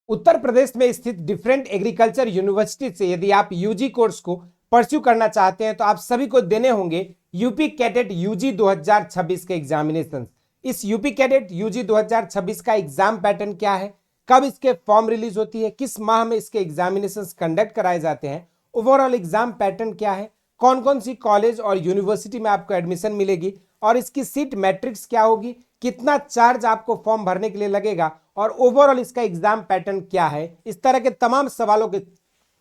उत्तर प्रदेश में स्थित different agriculture university से यदि आप यूजी कोर्स को परस्यू करना चाहते हैं तो आप सभी को देने होंगे यूपी कैडेट यूजी 2026 के एग्जामिनेशन। इस यूपी कैडेट यूजी 2026 का एग्जाम पैटर्न क्या है, कब इसके फॉर्म रिलीज होती है, किस माह में इसके एग्जामिनेशन कंडक्ट कराए जाते हैं, ओवरऑल एग्जाम पैटर्न क्या है, कौन कौन सी कॉलेज और यूनिवर्सिटी में आपको एडमिशन मिलेगी और इसकी सीट मैट्रिक्स क्या होगी, कितना चार्ज आपको फॉर्म भरने के लिए लगेगा और ओवरऑल इसका एग्जाम पैटर्न क्या है, इस तरह के तमाम सवालों के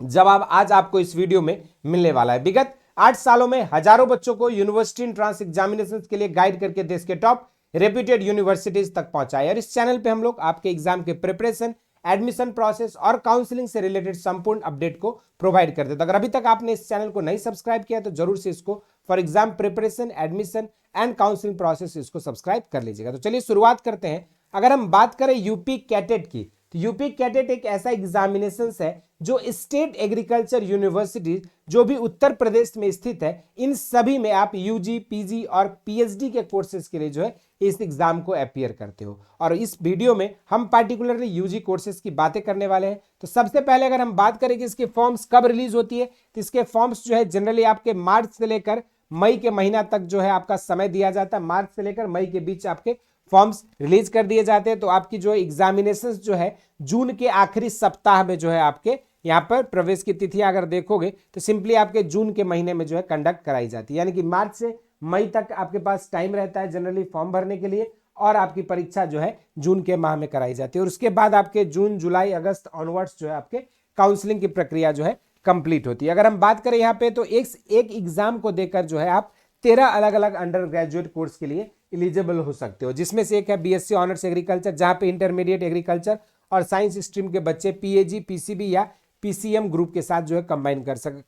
जवाब आज आपको इस वीडियो में मिलने वाला है। विगत 8 सालों में हजारों बच्चों को यूनिवर्सिटी एंट्रेंस एग्जामिनेशन के लिए गाइड करके देश के टॉप रेप्यूटेड यूनिवर्सिटीज तक पहुंचाए और इस चैनल पे हम लोग आपके एग्जाम के प्रिपरेशन, एडमिशन प्रोसेस और काउंसलिंग से रिलेटेड संपूर्ण अपडेट को प्रोवाइड करते हैं। तो अगर अभी तक आपने इस चैनल को नहीं सब्सक्राइब किया तो जरूर से इसको for exam preparation, admission and counselling process इसको सब्सक्राइब कर लीजिएगा। तो चलिए शुरुआत करते हैं। अगर हम बात करें यूपी कैडेट की तो यूपी कैडेट एक ऐसा एग्जामिनेशन है जो स्टेट एग्रीकल्चर यूनिवर्सिटी जो भी उत्तर प्रदेश में स्थित है, इन सभी में आप यूजी, पीजी और पीएचडी के कोर्सेज के लिए जो है इस एग्जाम को अपीयर करते हो। और इस वीडियो में हम पार्टिकुलरली यूजी कोर्सेज की बातें करने वाले हैं। तो सबसे पहले अगर हम बात करें कि इसके फॉर्म्स कब रिलीज होती है तो इसके फॉर्म्स जो है जनरली आपके मार्च से लेकर मई के महीना तक जो है आपका समय दिया जाता है। मार्च से लेकर मई के बीच आपके फॉर्म्स रिलीज कर दिए जाते हैं। तो आपकी जो एग्जामिनेशन जो है जून के आखिरी सप्ताह में जो है आपके यहाँ पर प्रवेश की तिथियां अगर देखोगे तो सिंपली आपके जून के महीने में जो है कंडक्ट कराई जाती है, यानी कि मार्च से मई तक आपके पास टाइम रहता है जनरली फॉर्म भरने के लिए और आपकी परीक्षा जो है जून के माह में कराई जाती है और उसके बाद आपके जून, जुलाई, अगस्त ऑनवर्ड्स जो है आपके काउंसलिंग की प्रक्रिया जो है कंप्लीट होती है। अगर हम बात करें यहाँ पे तो एक एग्जाम को देकर जो है आप 13 अलग अलग अंडर ग्रेजुएट कोर्स के लिए एलिजिबल हो सकते हो, जिसमें से एक है बीएससी ऑनर्स एग्रीकल्चर, जहां पे इंटरमीडिएट एग्रीकल्चर और साइंस स्ट्रीम के बच्चे पीएजी, पीसीबी या पीसीएम ग्रुप के साथ जो है कंबाइन कर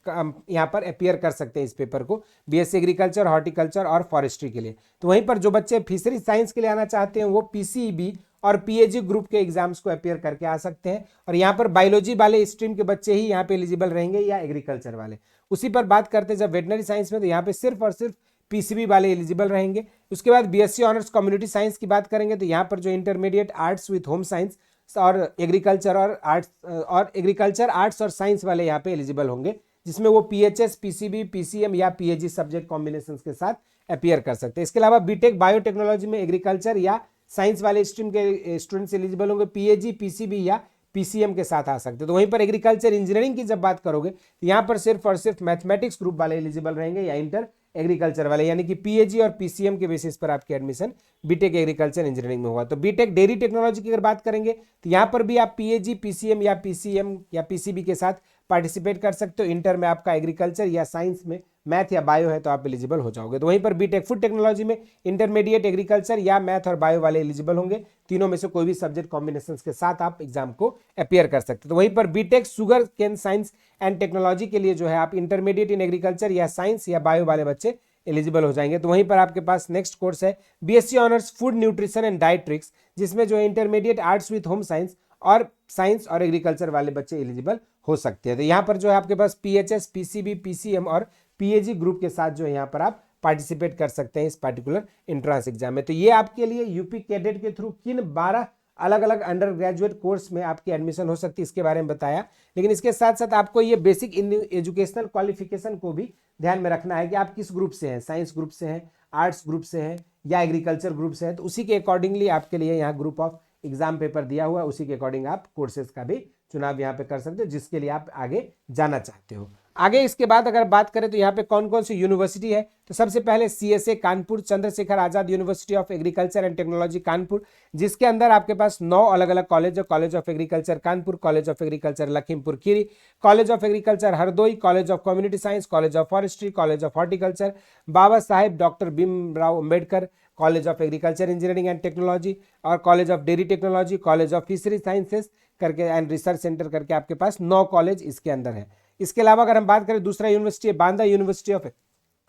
यहाँ पर अपीयर कर सकते हैं इस पेपर को, बीएससी एग्रीकल्चर, हॉर्टिकल्चर और फॉरेस्ट्री के लिए। तो वहीं पर जो बच्चे फिशरी साइंस के लिए आना चाहते हैं वो पीसीबी और पीएजी ग्रुप के एग्जाम्स को अपीयर करके आ सकते हैं और यहाँ पर बायोलॉजी वाले स्ट्रीम के बच्चे ही यहाँ पे एलिजिबल रहेंगे या एग्रीकल्चर वाले। उसी पर बात करते हैं जब वेटनरी साइंस में तो यहाँ पे सिर्फ और सिर्फ पीसीबी वाले एलिजिबल रहेंगे। उसके बाद बीएससी ऑनर्स कम्युनिटी साइंस की बात करेंगे तो यहाँ पर जो intermediate arts with home science और एग्रीकल्चर आर्ट्स और साइंस वाले यहाँ पे एलिजिबल होंगे, जिसमें वो पीएचएस, पीसीबी, पीसीएम या पीएजी सब्जेक्ट कॉम्बिनेशन के साथ अपीयर कर सकते हैं। इसके अलावा बीटेक बायोटेक्नोलॉजी में एग्रीकल्चर या साइंस वाले स्ट्रीम के स्टूडेंट्स एलिजिबल होंगे, पीएजी, पीसीबी या पीसीएम के साथ आ सकते हैं। तो वहीं पर एग्रीकल्चर इंजीनियरिंग की जब बात करोगे तो यहाँ पर सिर्फ और सिर्फ मैथमेटिक्स ग्रुप वाले एलिजिबल रहेंगे या इंटर एग्रीकल्चर वाले, यानी कि पीएजी और पीसीएम के बेसिस पर आपकी एडमिशन बीटेक एग्रीकल्चर इंजीनियरिंग में होगा। तो बीटेक डेयरी टेक्नोलॉजी की अगर बात करेंगे तो यहाँ पर भी आप पीएजी, पीसीएम या पीसीएम या पीसीबी के साथ पार्टिसिपेट कर सकते हो। इंटर में आपका एग्रीकल्चर या साइंस में मैथ या बायो है तो आप एलिजिबल हो जाओगे। तो वहीं पर बीटेक फूड टेक्नोलॉजी में इंटरमीडिएट एग्रीकल्चर या मैथ और बायो वाले एलिजिबल होंगे। तीनों में से कोई भी सब्जेक्ट कॉम्बिनेशन के साथ आप एग्जाम को अपीयर कर सकते हैं। तो वहीं पर BTech sugar cane science and technology के लिए जो है आप इंटरमीडिएट इन एग्रीकल्चर या साइंस या बायो वाले बच्चे एलिजिबल हो जाएंगे। तो वहीं पर आपके पास नेक्स्ट कोर्स है BSc honours food nutrition and dietetics, जिसमें जो है intermediate arts with home science और एग्रीकल्चर वाले बच्चे एलिजिबल हो सकते हैं। तो यहाँ पर जो है आपके पास पीएचएस, पीसीबी, पीसीएम और पीएजी ग्रुप के साथ जो है यहाँ पर आप पार्टिसिपेट कर सकते हैं इस पर्टिकुलर एंट्रेंस एग्जाम में। तो ये आपके लिए यूपी कैडेट के थ्रू किन 12 अलग अलग अंडर ग्रेजुएट कोर्स में आपकी एडमिशन हो सकती है इसके बारे में बताया, लेकिन इसके साथ साथ आपको ये बेसिक एजुकेशनल क्वालिफिकेशन को भी ध्यान में रखना है कि आप किस ग्रुप से हैं, साइंस ग्रुप से हैं, आर्ट्स ग्रुप से हैं या एग्रीकल्चर ग्रुप से हैं। तो उसी के अकॉर्डिंगली आपके लिए यहाँ ग्रुप ऑफ एग्जाम पेपर दिया हुआ है, उसी के अकॉर्डिंग आप कोर्सेज का भी चुनाव यहाँ पे कर सकते हो जिसके लिए आप आगे जाना चाहते हो। आगे इसके बाद अगर बात करें तो यहाँ पे कौन कौन सी यूनिवर्सिटी है तो सबसे पहले CSA Kanpur, Chandrashekhar Azad University of Agriculture and Technology Kanpur, जिसके अंदर आपके पास 9 अलग अलग कॉलेज है। College of Agriculture Kanpur, College of Agriculture Lakhimpur Kheri, College of Agriculture Hardoi, College of Community Science, College of Forestry, College of Horticulture Baba Saheb Doctor Bhimrao Ambedkar, College of Agriculture Engineering and Technology और College of Dairy Technology, College of Fishery Sciences करके and research centre करके आपके पास 9 college इसके अंदर है। इसके अलावा अगर हम बात करें दूसरा यूनिवर्सिटी है Banda university of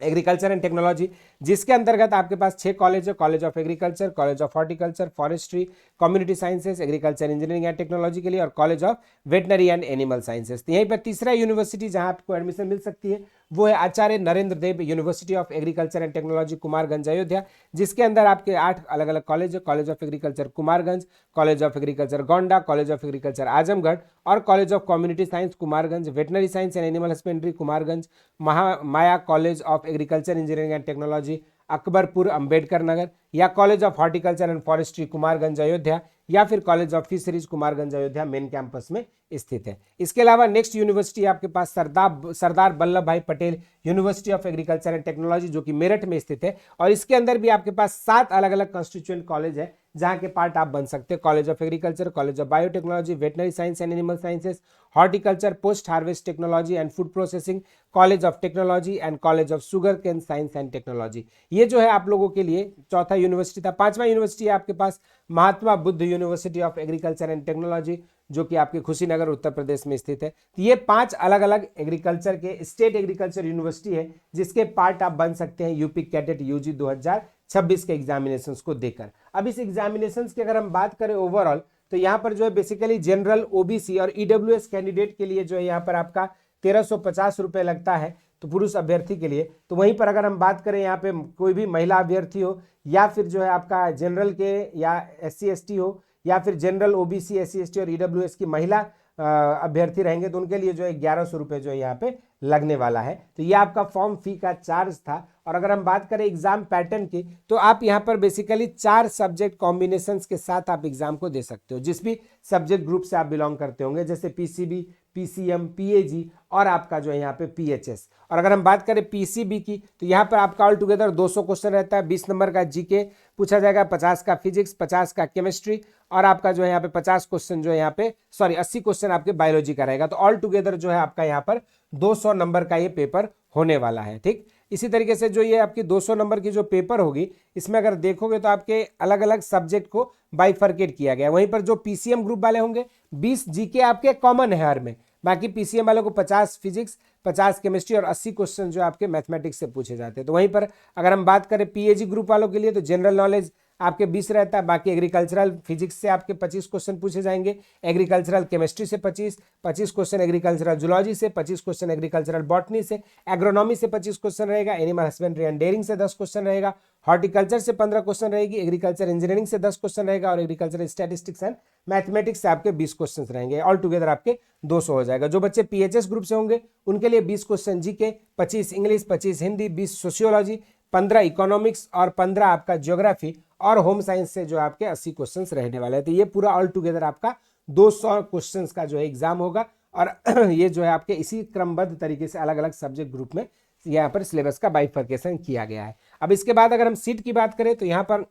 Agriculture and technology, जिसके अंतर्गत आपके पास 6 कॉलेज है। College of agriculture, college of horticulture, forestry, community sciences, agriculture Engineering and technology के लिए और College of veterinary and animal sciences. तो यहीं पर तीसरा यूनिवर्सिटी जहां आपको एडमिशन मिल सकती है वो है Acharya Narendra Dev University of Agriculture and Technology Kumarganj Ayodhya, जिसके अंदर आपके 8 अलग अलग कॉलेज है। College of Agriculture Kumarganj, College of Agriculture Gonda, College of Agriculture Azamgarh और College of Community Science Kumarganj, Veterinary science and Animal Husbandry Kumarganj, Maya College of Agriculture Engineering and Technology Akbarpur Ambedkar Nagar, या College of Horticulture and Forestry Kumarganj Ayodhya, या फिर College of Fisheries Kumarganj Ayodhya main campus में स्थित है। इसके अलावा next university आपके पास सरदार वल्लभ भाई Patel university of Agriculture and Technology जो कि मेरठ में स्थित है, और इसके अंदर भी आपके पास 7 अलग अलग कंस्टिट्यूएंट कॉलेज है जहां के पार्ट आप बन सकते हैं। College of agriculture, college of biotechnology, veterinary science and animal sciences, horticulture, post harvest technology and food processing, college of technology and college of sugar cane science and technology. ये जो है आप लोगों के लिए चौथा यूनिवर्सिटी था। पांचवा यूनिवर्सिटी है आपके पास Mahatma Buddha University of Agriculture and Technology जो कि आपके कुशीनगर उत्तर प्रदेश में स्थित है। तो ये 5 अलग अलग एग्रीकल्चर के स्टेट एग्रीकल्चर यूनिवर्सिटी है जिसके पार्ट आप बन सकते हैं यूपी कैडेट यूजी 2026 के एग्जामिनेशंस को देकर। अब इस एग्जामिनेशंस की अगर हम बात करें ओवरऑल, तो यहाँ पर जो है बेसिकली जनरल, ओबीसी और ईडब्ल्यूएस कैंडिडेट के लिए जो है यहाँ पर आपका 1350 रुपये लगता है तो पुरुष अभ्यर्थी के लिए। तो वहीं पर अगर हम बात करें यहाँ पे कोई भी महिला अभ्यर्थी हो या फिर जो है आपका जनरल के या SC ST हो या फिर जनरल, ओबीसी, SC ST और ईडब्ल्यूएस की महिला अभ्यर्थी रहेंगे तो उनके लिए जो है 1100 रुपये जो है यहाँ पे लगने वाला है। तो ये आपका फॉर्म फी का चार्ज था। और अगर हम बात करें एग्जाम पैटर्न की, तो आप यहाँ पर बेसिकली 4 सब्जेक्ट कॉम्बिनेशंस के साथ आप एग्जाम को दे सकते हो, जिस भी सब्जेक्ट ग्रुप से आप बिलोंग करते होंगे, जैसे PCB, PCM, PAG और आपका जो है यहाँ पे PHS। और अगर हम बात करें PCB की, तो यहाँ पर आपका ऑल टुगेदर 200 क्वेश्चन रहता है। 20 नंबर का GK पूछा जाएगा, 50 का फिजिक्स, 50 का केमिस्ट्री और आपका जो है यहाँ पे 50 क्वेश्चन जो है यहाँ पे 80 क्वेश्चन आपके बायोलॉजी का रहेगा। तो ऑल टुगेदर जो है आपका यहाँ पर 200 नंबर का ये पेपर होने वाला है। ठीक, इसी तरीके से जो ये आपकी 200 नंबर की जो पेपर होगी, इसमें अगर देखोगे तो आपके अलग अलग सब्जेक्ट को बाइफर्केट किया गया। वहीं पर जो PCM ग्रुप वाले होंगे 20 GK आपके कॉमन है हर में, बाकी PCM वालों को 50 फिजिक्स, 50 केमिस्ट्री और 80 क्वेश्चन जो आपके मैथमेटिक्स से पूछे जाते हैं। तो वहीं पर अगर हम बात करें PAG ग्रुप वालों के लिए तो जनरल नॉलेज आपके 20 रहता है, बाकी एग्रीकल्चरल फिजिक्स से आपके 25 क्वेश्चन पूछे जाएंगे, एग्रीकल्चरल केमिस्ट्री से 25 क्वेश्चन, एग्रीकल्चरल जूलॉजी से 25 क्वेश्चन, एग्रीकल्चरल बॉटनी से, एग्रोनॉमी से 25 क्वेश्चन रहेगा, एनिमल हस्बेंड्री एंड डेयरिंग से 10 क्वेश्चन रहेगा, हॉर्टिकल्चर से 15 क्वेश्चन रहेगी, एग्रीकल्चर इंजीनियरिंग से 10 क्वेश्चन रहेगा और एग्रीकल्चर स्टैटिस्टिक्स एंड मैथमेटिक्स से आपके 20 क्वेश्चन रहेंगे। ऑल टुगेदर आपके 200 हो जाएगा। जो बच्चे PHS ग्रुप से होंगे उनके लिए 20 question GK, 25 English, 25 Hindi, 20 sociology, 15 economics और 15 आपका ज्योग्राफी और होम साइंस से जो आपके 80 क्वेश्चंस रहने वाले हैं। तो ये पूरा ऑल टुगेदर आपका 200 क्वेश्चंस का जो है एग्जाम होगा और ये जो है आपके इसी क्रमबद्ध तरीके से अलग अलग सब्जेक्ट ग्रुप में यहाँ पर सिलेबस का बाइफर्केशन किया गया है। अब इसके बाद अगर हम सीट की बात करें तो यहाँ पर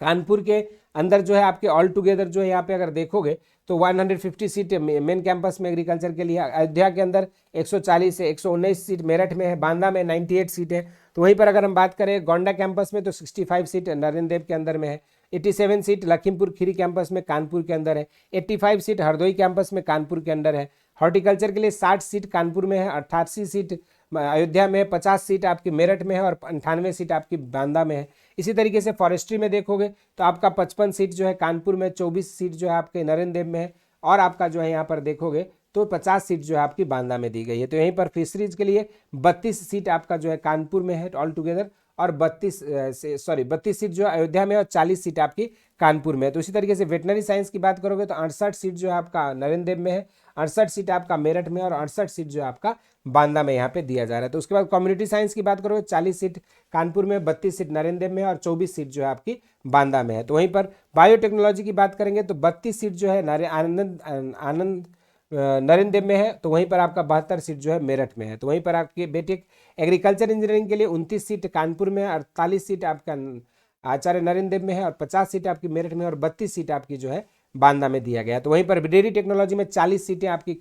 कानपुर के अंदर जो है आपके ऑल टुगेदर जो है यहाँ पे अगर देखोगे तो 150 सीट मेन कैंपस में एग्रीकल्चर के लिए, अयोध्या के अंदर 140 से 119 सीट, मेरठ में है, बांदा में 98 सीट है। तो वहीं पर अगर हम बात करें गोंडा कैंपस में तो 65 सीट नरेंद्र देव के अंदर में है, 87 सीट लखीमपुर खीरी कैंपस में कानपुर के अंदर है, 85 सीट हरदोई कैंपस में कानपुर के अंदर है, हॉर्टिकल्चर के लिए 60 सीट कानपुर में है, 88 सीट अयोध्या में है, 50 सीट आपकी मेरठ में है और 98 सीट आपकी बांदा में है। इसी तरीके से फॉरेस्ट्री में देखोगे तो आपका 55 सीट जो है कानपुर में, 24 सीट जो है आपके नरेंद्र देव में है और आपका जो है यहाँ पर देखोगे तो 50 सीट जो है आपकी बांदा में दी गई है। तो यहीं पर फिशरीज के लिए 32 सीट आपका जो है कानपुर में है ऑल टुगेदर और 32 सीट जो है अयोध्या में और 40 सीट आपकी कानपुर में है। तो इसी तरीके से वेटनरी साइंस की बात करोगे तो 68 सीट जो है आपका नरेंद्र देव में है, 68 सीट आपका मेरठ में और 68 सीट जो है आपका बांदा में यहाँ पे दिया जा रहा है। तो उसके बाद कम्युनिटी साइंस की बात करोगे 40 सीट कानपुर में, 32 सीट नरेंद्र देव में और 24 सीट जो है आपकी बांदा में है। तो वहीं पर बायोटेक्नोलॉजी की बात करेंगे तो 32 सीट जो है नरेंद्र देव में है, तो वहीं पर आपका 72 सीट जो है मेरठ में है। तो वहीं पर आपके बेटेक एग्रीकल्चर इंजीनियरिंग के लिए 29 सीट कानपुर में है, 48 सीट आपका आचार्य नरेंद्र देव में है और 50 सीट आपकी मेरठ में और 32 सीट आपकी जो है बांदा में दिया गया। तो वहीं पर डेयरी टेक्नोलॉजी में 40 सीटें आपकी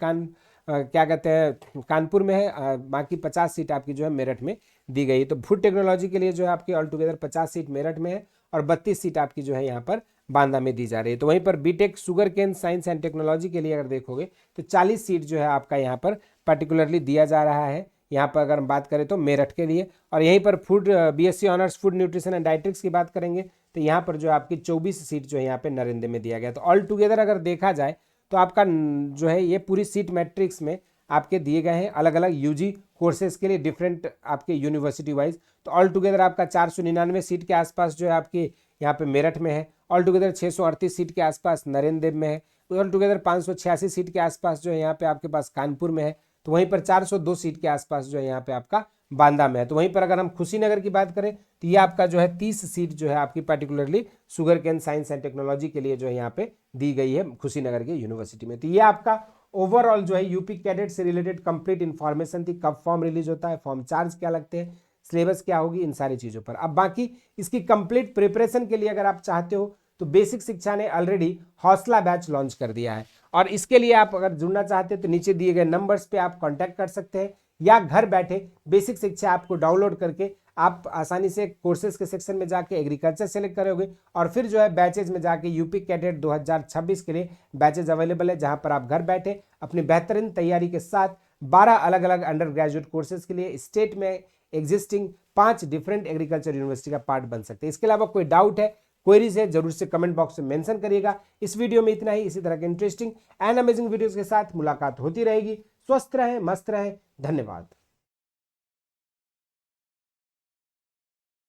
कानपुर में है, बाकी 50 सीट आपकी जो है मेरठ में दी गई। तो फूड टेक्नोलॉजी के लिए जो है आपकी ऑल टुगेदर 50 सीट मेरठ में है और 32 सीट आपकी जो है यहाँ पर बांदा में दी जा रही है। तो वहीं पर BTech sugar cane science and technology के लिए अगर देखोगे तो 40 सीट जो है आपका यहाँ पर पर्टिकुलरली दिया जा रहा है यहाँ पर अगर हम बात करें तो मेरठ के लिए। और यहीं पर food BSc honours food nutrition and dietetics की बात करेंगे तो यहाँ पर जो आपकी 24 सीट जो है यहाँ पे नरेंद्र में दिया गया। तो ऑल टुगेदर अगर देखा जाए तो आपका जो है ये पूरी सीट मैट्रिक्स में आपके दिए गए हैं अलग अलग यूजी कोर्सेज के लिए डिफरेंट आपके यूनिवर्सिटी वाइज। तो ऑल टुगेदर आपका 499 सीट के आसपास जो है आपके यहाँ पे मेरठ में है, ऑल टुगेदर 638 सीट के आसपास नरेंद्र देव में है, ऑल टुगेदर 586 सीट के आसपास जो है यहाँ पे आपके पास कानपुर में है, तो वहीं पर 402 सीट के आसपास जो है यहाँ पे आपका बांदा में है। तो वहीं पर अगर हम खुशीनगर की बात करें तो ये आपका जो है 30 सीट जो है आपकी particularly sugar cane science and technology के लिए जो है यहाँ पे दी गई है खुशीनगर के यूनिवर्सिटी में। तो ये आपका ओवरऑल जो है यूपी कैडेट से रिलेटेड कंप्लीट इन्फॉर्मेशन थी, कब फॉर्म रिलीज होता है, फॉर्म चार्ज क्या लगते हैं, सिलेबस क्या होगी, इन सारी चीज़ों पर। अब बाकी इसकी कंप्लीट प्रिपरेशन के लिए अगर आप चाहते हो तो बेसिक शिक्षा ने ऑलरेडी हौसला बैच लॉन्च कर दिया है, और इसके लिए आप अगर जुड़ना चाहते हैं तो नीचे दिए गए नंबर्स पे आप कांटेक्ट कर सकते हैं, या घर बैठे बेसिक शिक्षा आपको डाउनलोड करके आप आसानी से कोर्सेज के सेक्शन में जाके एग्रीकल्चर सेलेक्ट करोगे, और फिर जो है बैचेज में जाके यूपी कैडेट 2026 के लिए बैचेज अवेलेबल है, जहां पर आप घर बैठे अपनी बेहतरीन तैयारी के साथ 12 अलग अलग अंडर ग्रेजुएट कोर्सेज के लिए स्टेट में एग्जिस्टिंग 5 डिफरेंट एग्रीकल्चर यूनिवर्सिटी का पार्ट बन सकते हैं। इसके अलावा कोई डाउट है, क्वेरीज है, जरूर से कमेंट बॉक्स में मेंशन करिएगा। इस वीडियो में इतना ही। इसी तरह के इंटरेस्टिंग एंड अमेजिंग वीडियोस के साथ मुलाकात होती रहेगी। स्वस्थ रहें, मस्त रहें, धन्यवाद।